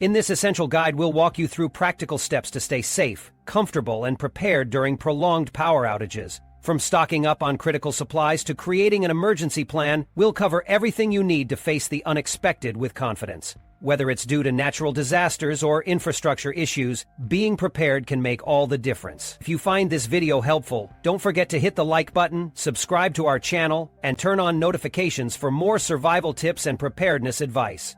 In this essential guide, we'll walk you through practical steps to stay safe, comfortable, and prepared during prolonged power outages. From stocking up on critical supplies to creating an emergency plan, we'll cover everything you need to face the unexpected with confidence. Whether it's due to natural disasters or infrastructure issues, being prepared can make all the difference. If you find this video helpful, don't forget to hit the like button, subscribe to our channel, and turn on notifications for more survival tips and preparedness advice.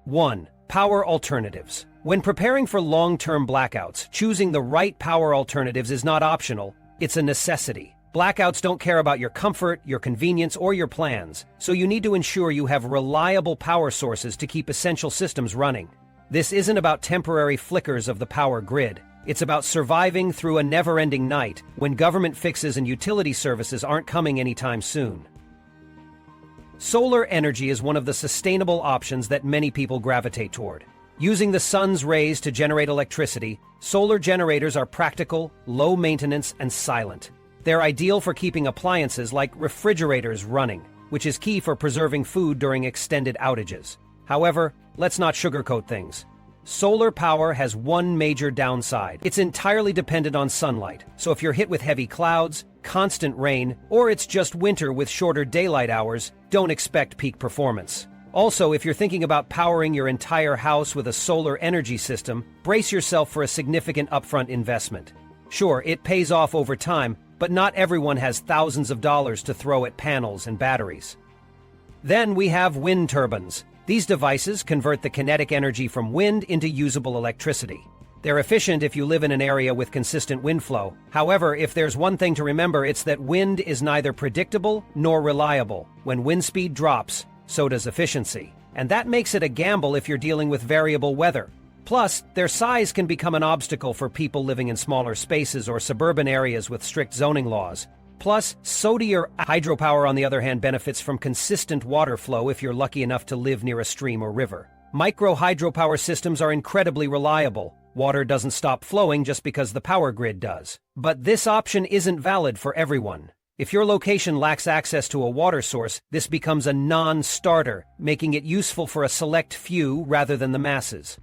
1. Power alternatives. When preparing for long-term blackouts, choosing the right power alternatives is not optional, it's a necessity. Blackouts don't care about your comfort, your convenience, or your plans, so you need to ensure you have reliable power sources to keep essential systems running. This isn't about temporary flickers of the power grid. It's about surviving through a never-ending night when government fixes and utility services aren't coming anytime soon. Solar energy is one of the sustainable options that many people gravitate toward. Using the sun's rays to generate electricity, solar generators are practical, low maintenance, and silent. They're ideal for keeping appliances like refrigerators running, which is key for preserving food during extended outages. However, let's not sugarcoat things. Solar power has one major downside. It's entirely dependent on sunlight, so if you're hit with heavy clouds, constant rain, or it's just winter with shorter daylight hours, don't expect peak performance. Also, if you're thinking about powering your entire house with a solar energy system, brace yourself for a significant upfront investment. Sure, it pays off over time, but not everyone has thousands of dollars to throw at panels and batteries. Then we have wind turbines. These devices convert the kinetic energy from wind into usable electricity. They're efficient if you live in an area with consistent wind flow. However, if there's one thing to remember, it's that wind is neither predictable nor reliable. When wind speed drops, so does efficiency. And that makes it a gamble if you're dealing with variable weather. Plus, their size can become an obstacle for people living in smaller spaces or suburban areas with strict zoning laws. Plus, hydropower, on the other hand, benefits from consistent water flow if you're lucky enough to live near a stream or river. Micro hydropower systems are incredibly reliable. Water doesn't stop flowing just because the power grid does. But this option isn't valid for everyone. If your location lacks access to a water source, this becomes a non-starter, making it useful for a select few rather than the masses.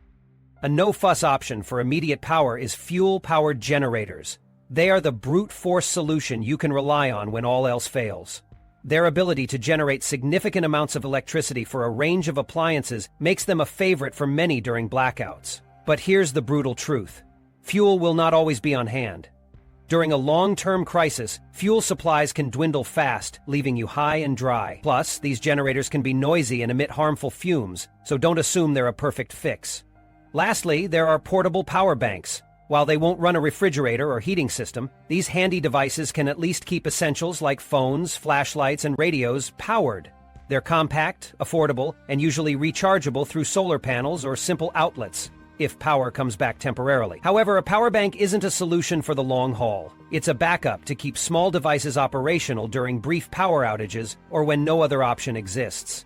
A no-fuss option for immediate power is fuel-powered generators. They are the brute force solution you can rely on when all else fails. Their ability to generate significant amounts of electricity for a range of appliances makes them a favorite for many during blackouts. But here's the brutal truth. Fuel will not always be on hand. During a long-term crisis, fuel supplies can dwindle fast, leaving you high and dry. Plus, these generators can be noisy and emit harmful fumes, so don't assume they're a perfect fix. Lastly, there are portable power banks. While they won't run a refrigerator or heating system, these handy devices can at least keep essentials like phones, flashlights, and radios powered. They're compact, affordable, and usually rechargeable through solar panels or simple outlets, if power comes back temporarily. However, a power bank isn't a solution for the long haul. It's a backup to keep small devices operational during brief power outages or when no other option exists.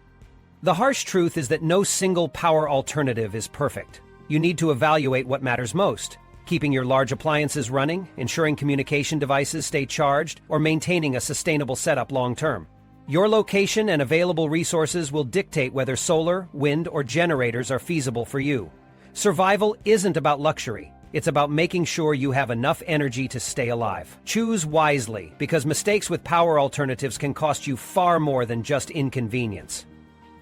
The harsh truth is that no single power alternative is perfect. You need to evaluate what matters most: keeping your large appliances running, ensuring communication devices stay charged, or maintaining a sustainable setup long-term. Your location and available resources will dictate whether solar, wind, or generators are feasible for you. Survival isn't about luxury. It's about making sure you have enough energy to stay alive. Choose wisely, because mistakes with power alternatives can cost you far more than just inconvenience.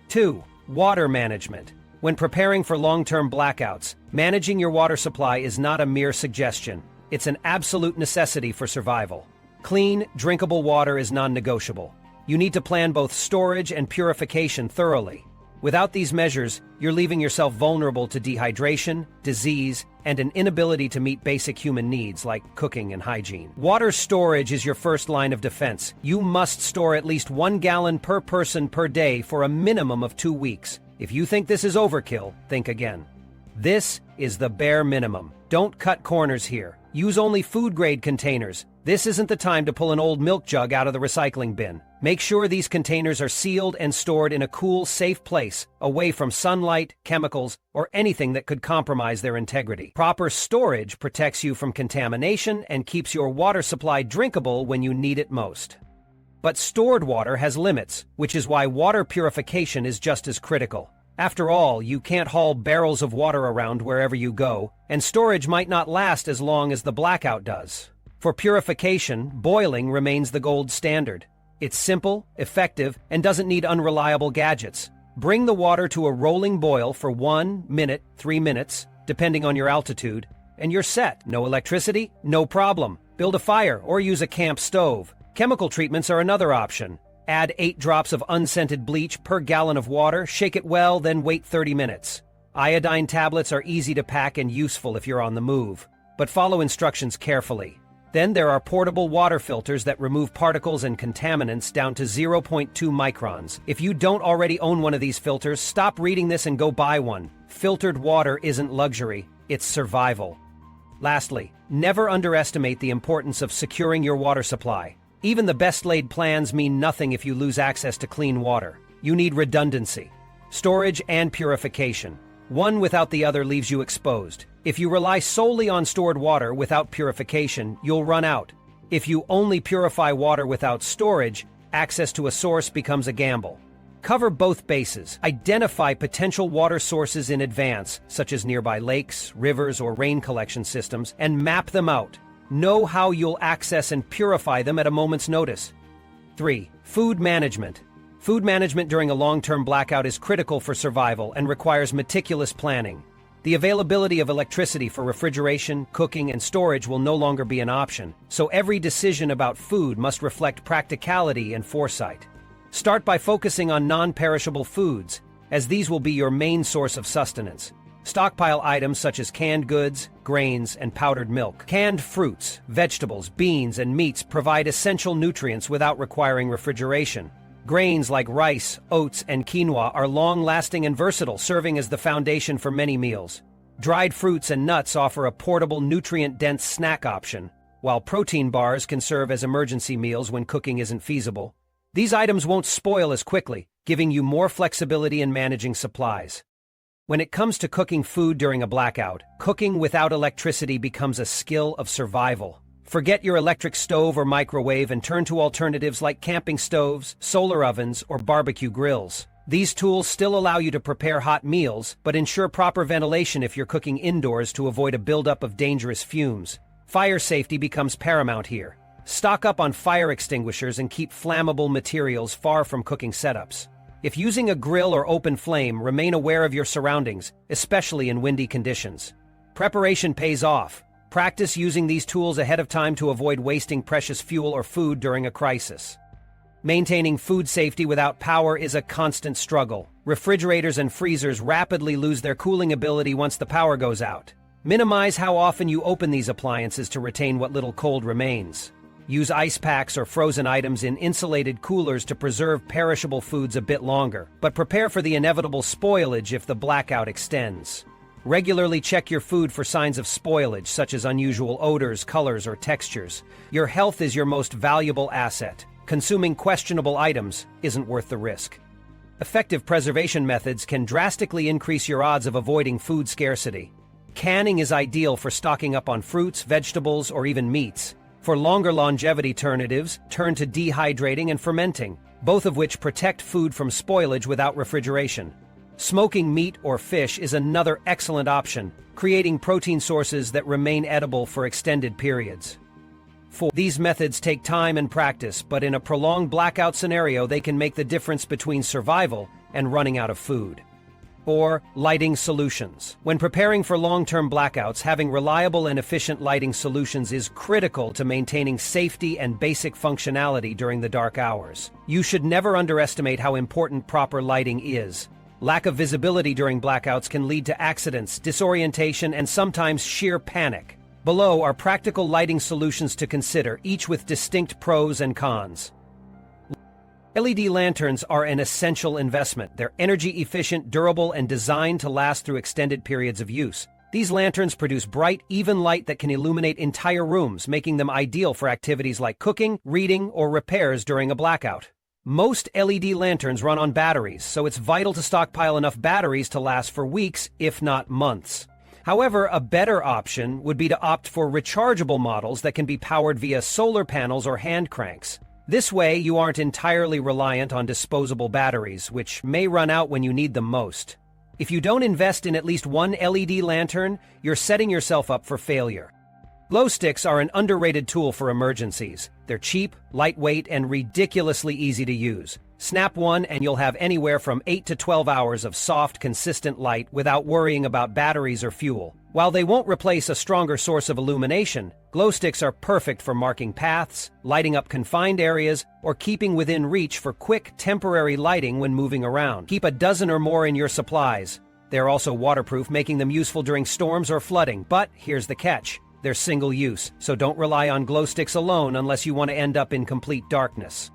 2. Water management. When preparing for long-term blackouts, managing your water supply is not a mere suggestion. It's an absolute necessity for survival. Clean, drinkable water is non-negotiable. You need to plan both storage and purification thoroughly. Without these measures, you're leaving yourself vulnerable to dehydration, disease, and an inability to meet basic human needs like cooking and hygiene. Water storage is your first line of defense. You must store at least 1 gallon per person per day for a minimum of 2 weeks. If you think this is overkill, think again. This is the bare minimum. Don't cut corners here. Use only food-grade containers. This isn't the time to pull an old milk jug out of the recycling bin. Make sure these containers are sealed and stored in a cool, safe place, away from sunlight, chemicals, or anything that could compromise their integrity. Proper storage protects you from contamination and keeps your water supply drinkable when you need it most. But stored water has limits, which is why water purification is just as critical. After all, you can't haul barrels of water around wherever you go, and storage might not last as long as the blackout does. For purification, boiling remains the gold standard. It's simple, effective, and doesn't need unreliable gadgets. Bring the water to a rolling boil for 1 minute, 3 minutes, depending on your altitude, and you're set. No electricity? No problem. Build a fire or use a camp stove. Chemical treatments are another option. Add 8 drops of unscented bleach per gallon of water, shake it well, then wait 30 minutes. Iodine tablets are easy to pack and useful if you're on the move, but follow instructions carefully. Then there are portable water filters that remove particles and contaminants down to 0.2 microns. If you don't already own one of these filters, stop reading this and go buy one. Filtered water isn't luxury, it's survival. Lastly, never underestimate the importance of securing your water supply. Even the best-laid plans mean nothing if you lose access to clean water. You need redundancy, storage, and purification. One without the other leaves you exposed. If you rely solely on stored water without purification, you'll run out. If you only purify water without storage, access to a source becomes a gamble. Cover both bases. Identify potential water sources in advance, such as nearby lakes, rivers, or rain collection systems, and map them out. Know how you'll access and purify them at a moment's notice. 3. Food management. Food management during a long-term blackout is critical for survival and requires meticulous planning. The availability of electricity for refrigeration, cooking, and storage will no longer be an option, so every decision about food must reflect practicality and foresight. Start by focusing on non-perishable foods, as these will be your main source of sustenance. Stockpile items such as canned goods, grains, and powdered milk. Canned fruits, vegetables, beans, and meats provide essential nutrients without requiring refrigeration. Grains like rice, oats, and quinoa are long-lasting and versatile, serving as the foundation for many meals. Dried fruits and nuts offer a portable, nutrient-dense snack option, while protein bars can serve as emergency meals when cooking isn't feasible. These items won't spoil as quickly, giving you more flexibility in managing supplies. When it comes to cooking food during a blackout, cooking without electricity becomes a skill of survival. Forget your electric stove or microwave and turn to alternatives like camping stoves, solar ovens, or barbecue grills. These tools still allow you to prepare hot meals, but ensure proper ventilation if you're cooking indoors to avoid a buildup of dangerous fumes. Fire safety becomes paramount here. Stock up on fire extinguishers and keep flammable materials far from cooking setups. If using a grill or open flame, remain aware of your surroundings, especially in windy conditions. Preparation pays off. Practice using these tools ahead of time to avoid wasting precious fuel or food during a crisis. Maintaining food safety without power is a constant struggle. Refrigerators and freezers rapidly lose their cooling ability once the power goes out. Minimize how often you open these appliances to retain what little cold remains. Use ice packs or frozen items in insulated coolers to preserve perishable foods a bit longer, but prepare for the inevitable spoilage if the blackout extends. Regularly check your food for signs of spoilage, such as unusual odors, colors, or textures. Your health is your most valuable asset. Consuming questionable items isn't worth the risk. Effective preservation methods can drastically increase your odds of avoiding food scarcity. Canning is ideal for stocking up on fruits, vegetables, or even meats. For longer longevity alternatives, turn to dehydrating and fermenting, both of which protect food from spoilage without refrigeration. Smoking meat or fish is another excellent option, creating protein sources that remain edible for extended periods. 4. These methods take time and practice, but in a prolonged blackout scenario, they can make the difference between survival and running out of food. Or lighting solutions. When preparing for long-term blackouts, having reliable and efficient lighting solutions is critical to maintaining safety and basic functionality during the dark hours. You should never underestimate how important proper lighting is. Lack of visibility during blackouts can lead to accidents, disorientation, and sometimes sheer panic. Below are practical lighting solutions to consider, each with distinct pros and cons. LED lanterns are an essential investment. They're energy-efficient, durable, and designed to last through extended periods of use. These lanterns produce bright, even light that can illuminate entire rooms, making them ideal for activities like cooking, reading, or repairs during a blackout. Most LED lanterns run on batteries, so it's vital to stockpile enough batteries to last for weeks, if not months. However, a better option would be to opt for rechargeable models that can be powered via solar panels or hand cranks. This way, you aren't entirely reliant on disposable batteries, which may run out when you need them most. If you don't invest in at least one LED lantern, you're setting yourself up for failure. Glow sticks are an underrated tool for emergencies. They're cheap, lightweight, and ridiculously easy to use. Snap one and you'll have anywhere from 8 to 12 hours of soft, consistent light without worrying about batteries or fuel. While they won't replace a stronger source of illumination, glow sticks are perfect for marking paths, lighting up confined areas, or keeping within reach for quick, temporary lighting when moving around. Keep a dozen or more in your supplies. They're also waterproof, making them useful during storms or flooding. But here's the catch. They're single-use, so don't rely on glow sticks alone unless you want to end up in complete darkness.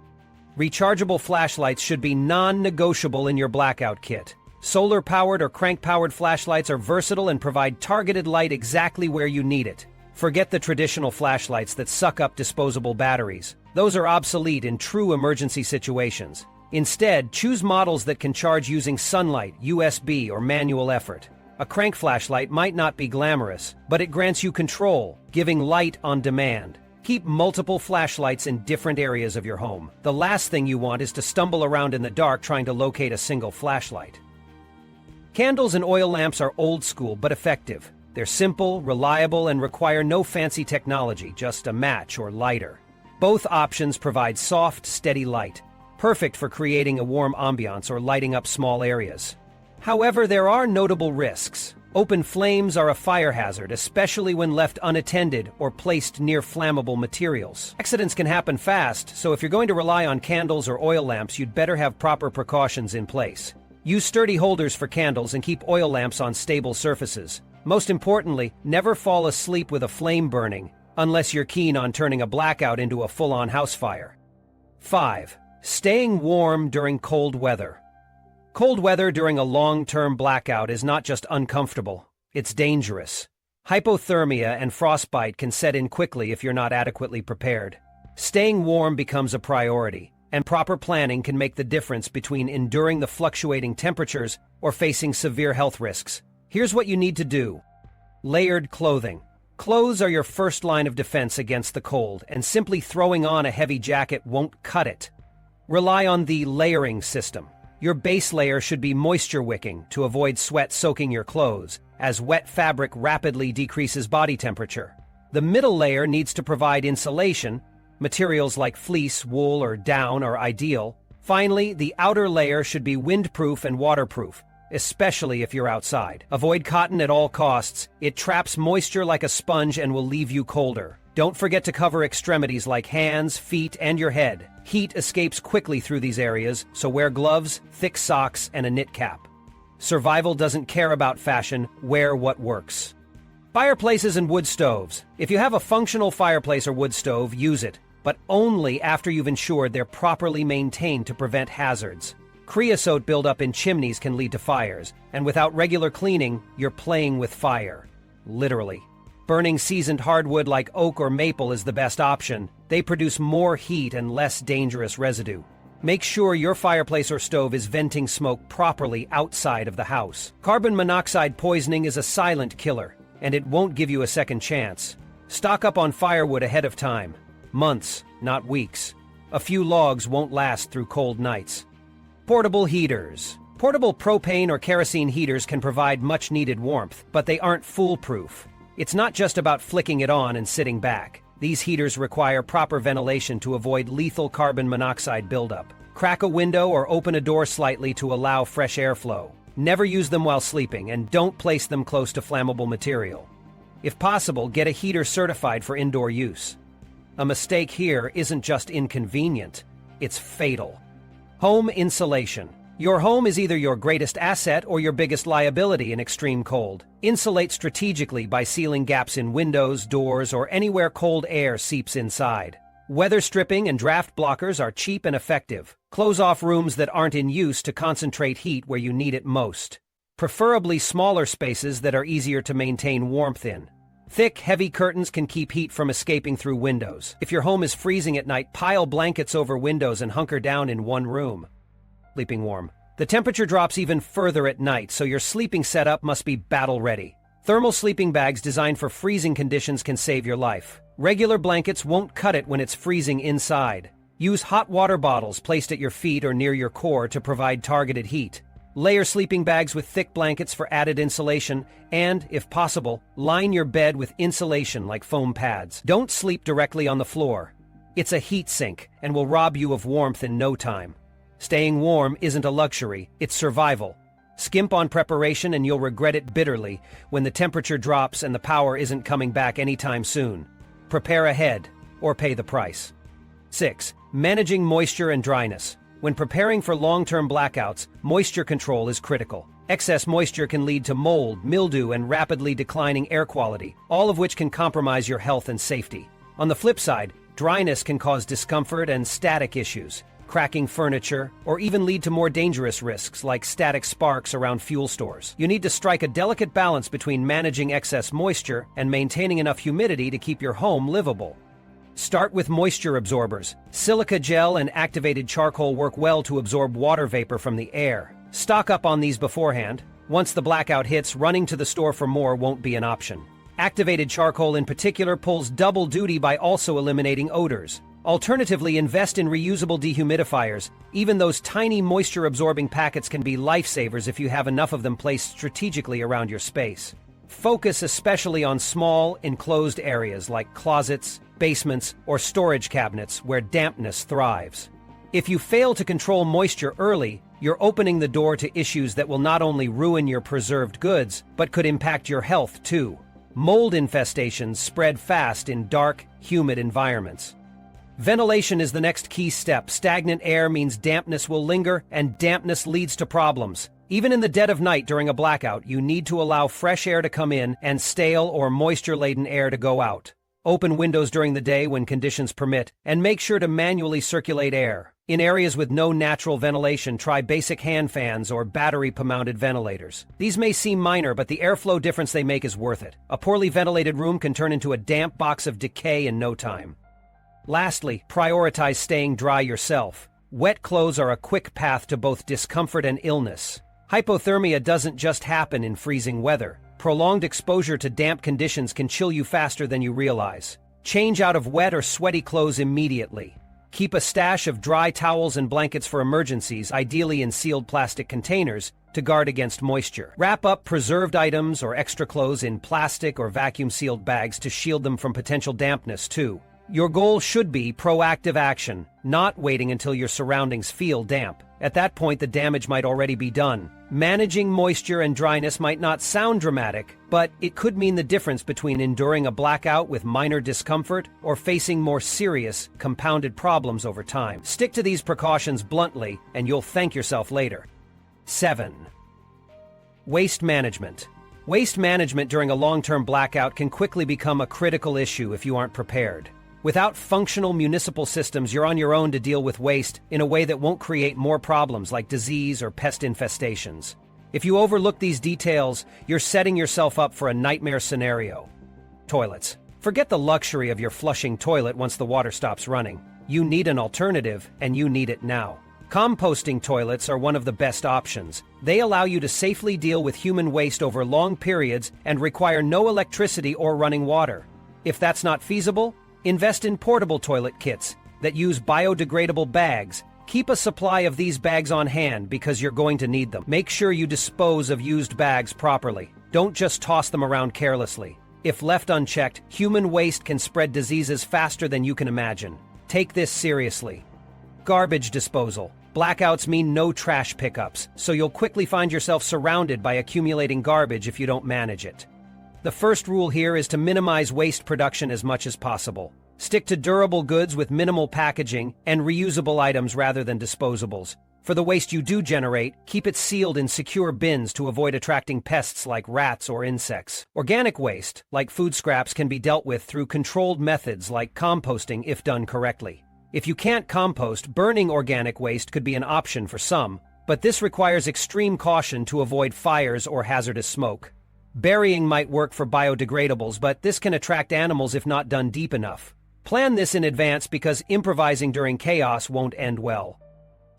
Rechargeable flashlights should be non-negotiable in your blackout kit. Solar-powered or crank-powered flashlights are versatile and provide targeted light exactly where you need it. Forget the traditional flashlights that suck up disposable batteries. Those are obsolete in true emergency situations. Instead, choose models that can charge using sunlight, USB, or manual effort. A crank flashlight might not be glamorous, but it grants you control, giving light on demand. Keep multiple flashlights in different areas of your home. The last thing you want is to stumble around in the dark trying to locate a single flashlight. Candles and oil lamps are old school but effective. They're simple, reliable, and require no fancy technology, just a match or lighter. Both options provide soft, steady light, perfect for creating a warm ambiance or lighting up small areas. However, there are notable risks. Open flames are a fire hazard, especially when left unattended or placed near flammable materials. Accidents can happen fast, so if you're going to rely on candles or oil lamps, you'd better have proper precautions in place. Use sturdy holders for candles and keep oil lamps on stable surfaces. Most importantly, never fall asleep with a flame burning, unless you're keen on turning a blackout into a full-on house fire. 5. Staying warm during cold weather. Cold weather during a long-term blackout is not just uncomfortable, it's dangerous. Hypothermia and frostbite can set in quickly if you're not adequately prepared. Staying warm becomes a priority, and proper planning can make the difference between enduring the fluctuating temperatures or facing severe health risks. Here's what you need to do. Layered clothing. Clothes are your first line of defense against the cold, and simply throwing on a heavy jacket won't cut it. Rely on the layering system. Your base layer should be moisture-wicking to avoid sweat soaking your clothes, as wet fabric rapidly decreases body temperature. The middle layer needs to provide insulation. Materials like fleece, wool, or down are ideal. Finally, the outer layer should be windproof and waterproof, especially if you're outside. Avoid cotton at all costs. It traps moisture like a sponge and will leave you colder. Don't forget to cover extremities like hands, feet, and your head. Heat escapes quickly through these areas, so wear gloves, thick socks, and a knit cap. Survival doesn't care about fashion, wear what works. Fireplaces and wood stoves. If you have a functional fireplace or wood stove, use it, but only after you've ensured they're properly maintained to prevent hazards. Creosote buildup in chimneys can lead to fires, and without regular cleaning, you're playing with fire. Literally. Burning seasoned hardwood like oak or maple is the best option. They produce more heat and less dangerous residue. Make sure your fireplace or stove is venting smoke properly outside of the house. Carbon monoxide poisoning is a silent killer, and it won't give you a second chance. Stock up on firewood ahead of time. Months, not weeks. A few logs won't last through cold nights. Portable heaters. Portable propane or kerosene heaters can provide much-needed warmth, but they aren't foolproof. It's not just about flicking it on and sitting back. These heaters require proper ventilation to avoid lethal carbon monoxide buildup. Crack a window or open a door slightly to allow fresh airflow. Never use them while sleeping, and don't place them close to flammable material. If possible, get a heater certified for indoor use. A mistake here isn't just inconvenient, it's fatal. Home insulation. Your home is either your greatest asset or your biggest liability in extreme cold. Insulate strategically by sealing gaps in windows, doors, or anywhere cold air seeps inside. Weather stripping and draft blockers are cheap and effective. Close off rooms that aren't in use to concentrate heat where you need it most. Preferably smaller spaces that are easier to maintain warmth in. Thick, heavy curtains can keep heat from escaping through windows. If your home is freezing at night, pile blankets over windows and hunker down in one room. Sleeping warm. The temperature drops even further at night, so your sleeping setup must be battle-ready. Thermal sleeping bags designed for freezing conditions can save your life. Regular blankets won't cut it when it's freezing inside. Use hot water bottles placed at your feet or near your core to provide targeted heat. Layer sleeping bags with thick blankets for added insulation, and, if possible, line your bed with insulation like foam pads. Don't sleep directly on the floor. It's a heat sink and will rob you of warmth in no time. Staying warm isn't a luxury, it's survival. Skimp on preparation and you'll regret it bitterly when the temperature drops and the power isn't coming back anytime soon. Prepare ahead, or pay the price. 6. Managing moisture and dryness. When preparing for long-term blackouts, moisture control is critical. Excess moisture can lead to mold, mildew, and rapidly declining air quality, all of which can compromise your health and safety. On the flip side, dryness can cause discomfort and static issues, cracking furniture, or even lead to more dangerous risks like static sparks around fuel stores. You need to strike a delicate balance between managing excess moisture and maintaining enough humidity to keep your home livable. Start with moisture absorbers. Silica gel and activated charcoal work well to absorb water vapor from the air. Stock up on these beforehand. Once the blackout hits, running to the store for more won't be an option. Activated charcoal in particular pulls double duty by also eliminating odors. Alternatively, invest in reusable dehumidifiers. Even those tiny moisture-absorbing packets can be lifesavers if you have enough of them placed strategically around your space. Focus especially on small, enclosed areas like closets, basements, or storage cabinets where dampness thrives. If you fail to control moisture early, you're opening the door to issues that will not only ruin your preserved goods, but could impact your health too. Mold infestations spread fast in dark, humid environments. Ventilation is the next key step. Stagnant air means dampness will linger, and dampness leads to problems. Even in the dead of night during a blackout, you need to allow fresh air to come in and stale or moisture-laden air to go out. Open windows during the day when conditions permit, and make sure to manually circulate air. In areas with no natural ventilation, try basic hand fans or battery-mounted ventilators. These may seem minor, but the airflow difference they make is worth it. A poorly ventilated room can turn into a damp box of decay in no time. Lastly, prioritize staying dry yourself. Wet clothes are a quick path to both discomfort and illness. Hypothermia doesn't just happen in freezing weather. Prolonged exposure to damp conditions can chill you faster than you realize. Change out of wet or sweaty clothes immediately. Keep a stash of dry towels and blankets for emergencies, ideally in sealed plastic containers, to guard against moisture. Wrap up preserved items or extra clothes in plastic or vacuum-sealed bags to shield them from potential dampness, too. Your goal should be proactive action, not waiting until your surroundings feel damp. At that point, the damage might already be done. Managing moisture and dryness might not sound dramatic, but it could mean the difference between enduring a blackout with minor discomfort or facing more serious, compounded problems over time. Stick to these precautions bluntly, and you'll thank yourself later. 7. Waste management. Waste management during a long-term blackout can quickly become a critical issue if you aren't prepared. Without functional municipal systems, you're on your own to deal with waste in a way that won't create more problems like disease or pest infestations. If you overlook these details, you're setting yourself up for a nightmare scenario. Toilets. Forget the luxury of your flushing toilet once the water stops running. You need an alternative, and you need it now. Composting toilets are one of the best options. They allow you to safely deal with human waste over long periods and require no electricity or running water. If that's not feasible, invest in portable toilet kits that use biodegradable bags. Keep a supply of these bags on hand because you're going to need them. Make sure you dispose of used bags properly. Don't just toss them around carelessly. If left unchecked, human waste can spread diseases faster than you can imagine. Take this seriously. Garbage disposal. Blackouts mean no trash pickups, so you'll quickly find yourself surrounded by accumulating garbage if you don't manage it. The first rule here is to minimize waste production as much as possible. Stick to durable goods with minimal packaging and reusable items rather than disposables. For the waste you do generate, keep it sealed in secure bins to avoid attracting pests like rats or insects. Organic waste, like food scraps, can be dealt with through controlled methods like composting if done correctly. If you can't compost, burning organic waste could be an option for some, but this requires extreme caution to avoid fires or hazardous smoke. Burying might work for biodegradables, but this can attract animals if not done deep enough. Plan this in advance because improvising during chaos won't end well.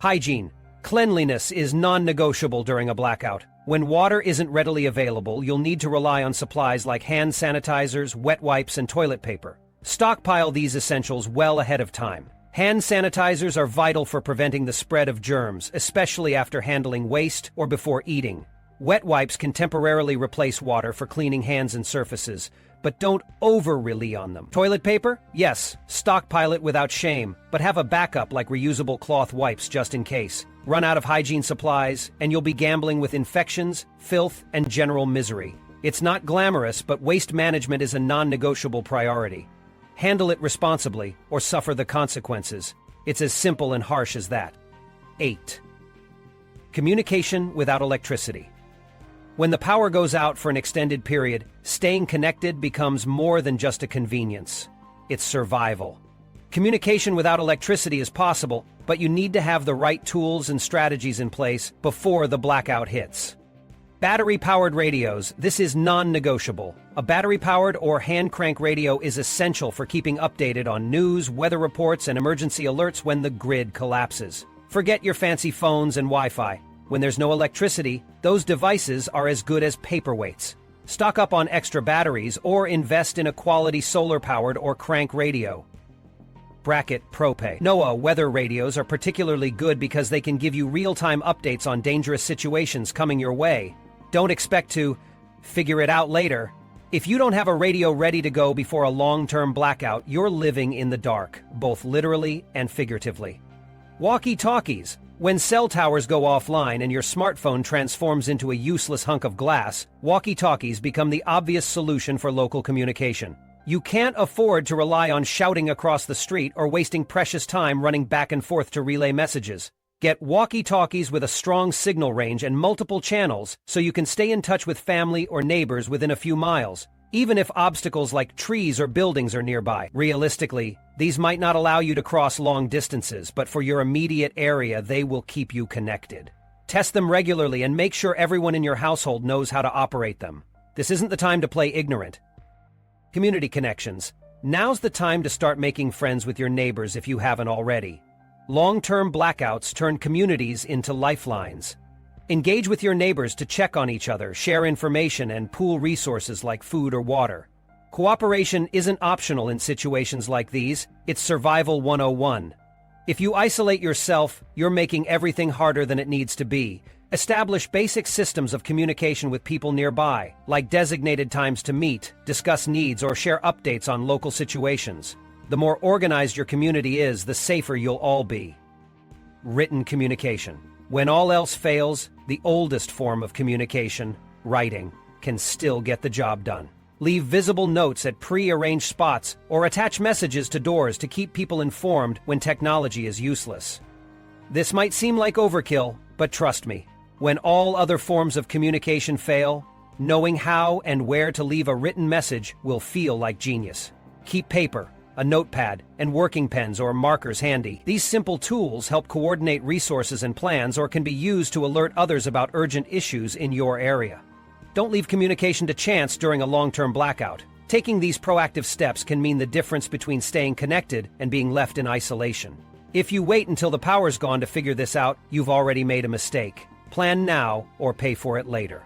Hygiene. Cleanliness is non-negotiable during a blackout. When water isn't readily available, you'll need to rely on supplies like hand sanitizers, wet wipes, and toilet paper. Stockpile these essentials well ahead of time. Hand sanitizers are vital for preventing the spread of germs, especially after handling waste or before eating. Wet wipes can temporarily replace water for cleaning hands and surfaces, but don't over-rely on them. Toilet paper? Yes, stockpile it without shame, but have a backup like reusable cloth wipes just in case. Run out of hygiene supplies, and you'll be gambling with infections, filth, and general misery. It's not glamorous, but waste management is a non-negotiable priority. Handle it responsibly, or suffer the consequences. It's as simple and harsh as that. 8. Communication without electricity. When the power goes out for an extended period, staying connected becomes more than just a convenience. It's survival. Communication without electricity is possible, but you need to have the right tools and strategies in place before the blackout hits. Battery-powered radios, this is non-negotiable. A battery-powered or hand-crank radio is essential for keeping updated on news, weather reports, and emergency alerts when the grid collapses. Forget your fancy phones and Wi-Fi. When there's no electricity, those devices are as good as paperweights. Stock up on extra batteries or invest in a quality solar-powered or crank radio. Propay. NOAA weather radios are particularly good because they can give you real-time updates on dangerous situations coming your way. Don't expect to figure it out later. If you don't have a radio ready to go before a long-term blackout, you're living in the dark, both literally and figuratively. Walkie-talkies. When cell towers go offline and your smartphone transforms into a useless hunk of glass, walkie-talkies become the obvious solution for local communication. You can't afford to rely on shouting across the street or wasting precious time running back and forth to relay messages. Get walkie-talkies with a strong signal range and multiple channels so you can stay in touch with family or neighbors within a few miles, even if obstacles like trees or buildings are nearby. Realistically, these might not allow you to cross long distances, but for your immediate area, they will keep you connected. Test them regularly and make sure everyone in your household knows how to operate them. This isn't the time to play ignorant. Community connections. Now's the time to start making friends with your neighbors if you haven't already. Long-term blackouts turn communities into lifelines. Engage with your neighbors to check on each other, share information, and pool resources like food or water. Cooperation isn't optional in situations like these, it's survival 101. If you isolate yourself, you're making everything harder than it needs to be. Establish basic systems of communication with people nearby, like designated times to meet, discuss needs, or share updates on local situations. The more organized your community is, the safer you'll all be. Written communication. When all else fails, the oldest form of communication, writing, can still get the job done. Leave visible notes at pre-arranged spots or attach messages to doors to keep people informed when technology is useless. This might seem like overkill, but trust me, when all other forms of communication fail, knowing how and where to leave a written message will feel like genius. Keep paper, a notepad, and working pens or markers handy. These simple tools help coordinate resources and plans or can be used to alert others about urgent issues in your area. Don't leave communication to chance during a long-term blackout. Taking these proactive steps can mean the difference between staying connected and being left in isolation. If you wait until the power's gone to figure this out, you've already made a mistake. Plan now or pay for it later.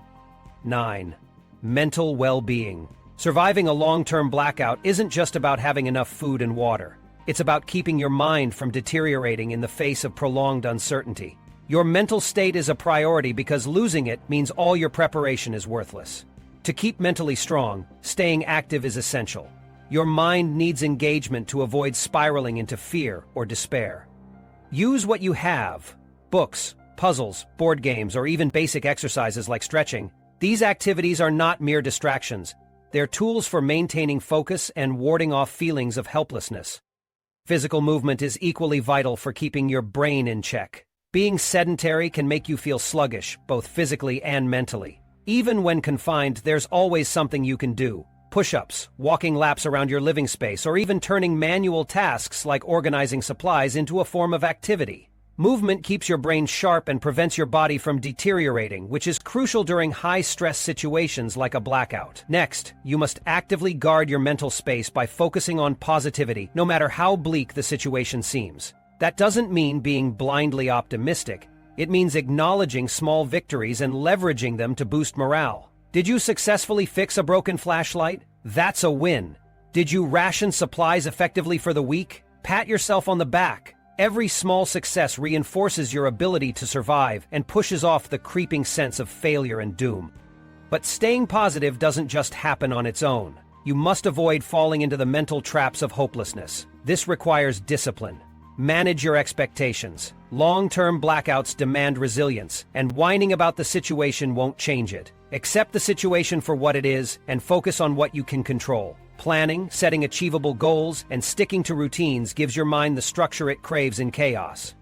9. Mental well-being. Surviving a long-term blackout isn't just about having enough food and water. It's about keeping your mind from deteriorating in the face of prolonged uncertainty. Your mental state is a priority because losing it means all your preparation is worthless. To keep mentally strong, staying active is essential. Your mind needs engagement to avoid spiraling into fear or despair. Use what you have: books, puzzles, board games, or even basic exercises like stretching. These activities are not mere distractions. They're tools for maintaining focus and warding off feelings of helplessness. Physical movement is equally vital for keeping your brain in check. Being sedentary can make you feel sluggish, both physically and mentally. Even when confined, there's always something you can do. Push-ups, walking laps around your living space, or even turning manual tasks like organizing supplies into a form of activity. Movement keeps your brain sharp and prevents your body from deteriorating, which is crucial during high-stress situations like a blackout. Next, you must actively guard your mental space by focusing on positivity, no matter how bleak the situation seems. That doesn't mean being blindly optimistic. It means acknowledging small victories and leveraging them to boost morale. Did you successfully fix a broken flashlight? That's a win. Did you ration supplies effectively for the week? Pat yourself on the back. Every small success reinforces your ability to survive and pushes off the creeping sense of failure and doom. But staying positive doesn't just happen on its own. You must avoid falling into the mental traps of hopelessness. This requires discipline. Manage your expectations. Long-term blackouts demand resilience, and whining about the situation won't change it. Accept the situation for what it is and focus on what you can control. Planning, setting achievable goals, and sticking to routines gives your mind the structure it craves in chaos.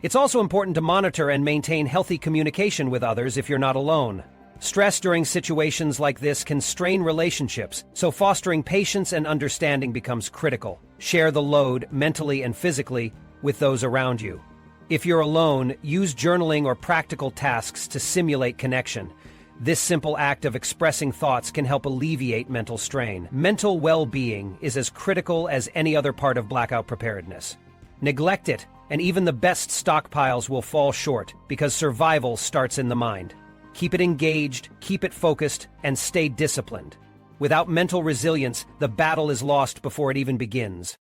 It's also important to monitor and maintain healthy communication with others if you're not alone. Stress during situations like this can strain relationships, so fostering patience and understanding becomes critical. Share the load, mentally and physically, with those around you. If you're alone, use journaling or practical tasks to simulate connection. This simple act of expressing thoughts can help alleviate mental strain. Mental well-being is as critical as any other part of blackout preparedness. Neglect it, and even the best stockpiles will fall short because survival starts in the mind. Keep it engaged, keep it focused, and stay disciplined. Without mental resilience, the battle is lost before it even begins.